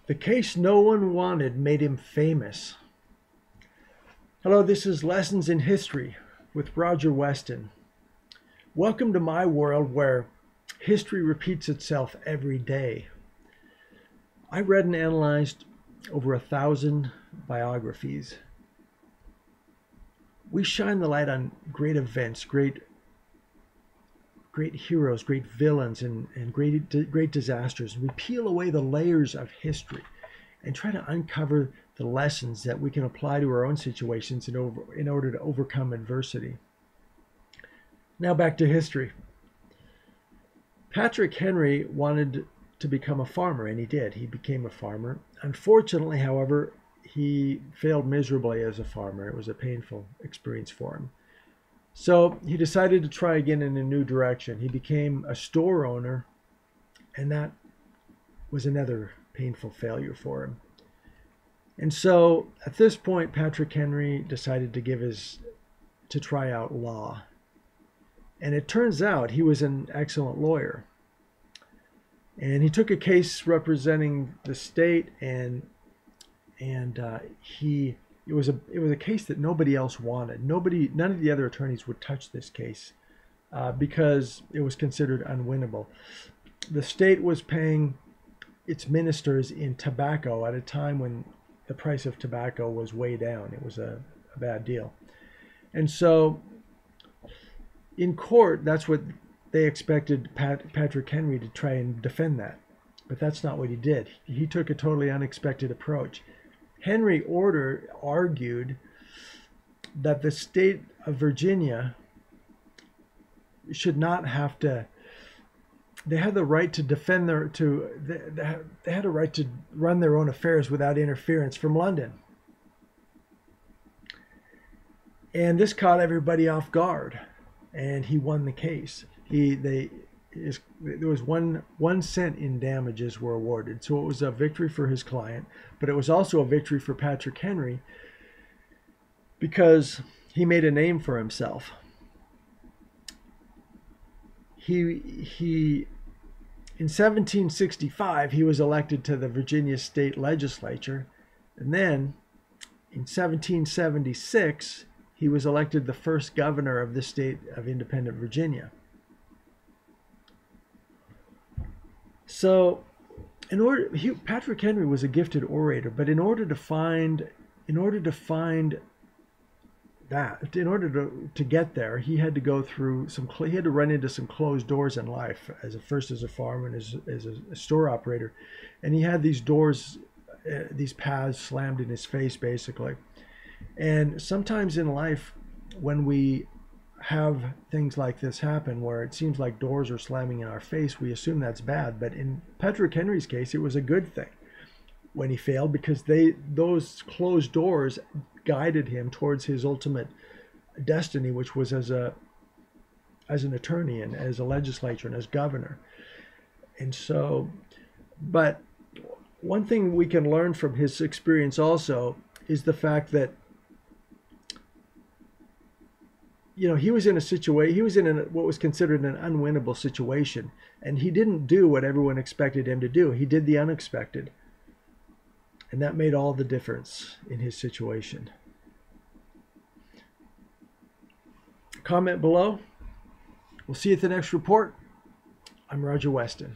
The case no one wanted made him famous. Hello, this is Lessons in History with Roger Weston. Welcome to my world where history repeats itself every day. I read and analyzed over 1,000 biographies. We shine the light on great events, great heroes, great villains, and great disasters. We peel away the layers of history and try to uncover the lessons that we can apply to our own situations in order to overcome adversity. Now back to history. Patrick Henry wanted to become a farmer, and he did. He became a farmer. Unfortunately, however, he failed miserably as a farmer. It was a painful experience for him. So he decided to try again in a new direction. He became a store owner, and that was another painful failure for him. And so at this point, Patrick Henry decided to try out law. And it turns out he was an excellent lawyer. And he took a case representing the state, and it was a case that nobody else wanted. None of the other attorneys would touch this case because it was considered unwinnable. The state was paying its ministers in tobacco at a time when the price of tobacco was way down. It was a bad deal. And so in court, that's what they expected Patrick Henry to try and defend that. But that's not what he did. He took a totally unexpected approach. Henry argued that the state of Virginia should not have to. They had the right to defend they had a right to run their own affairs without interference from London. And this caught everybody off guard, and he won the case. There was 1 cent in damages were awarded, so it was a victory for his client, but it was also a victory for Patrick Henry because he made a name for himself. In 1765, he was elected to the Virginia state legislature, and then in 1776, he was elected the first governor of the state of independent Virginia. So, Patrick Henry was a gifted orator, but in order to get there, he had to go through he had to run into some closed doors in life, as a farmer and as a store operator, and he had these doors, these paths slammed in his face, basically. And sometimes in life, when we have things like this happen, where it seems like doors are slamming in our face, we assume that's bad. But in Patrick Henry's case, it was a good thing when he failed, because those closed doors guided him towards his ultimate destiny, which was as an attorney and as a legislator and as governor. And so, but one thing we can learn from his experience also is the fact that, he was in what was considered an unwinnable situation, and he didn't do what everyone expected him to do. He did the unexpected. And that made all the difference in his situation. Comment below. We'll see you at the next report. I'm Roger Weston.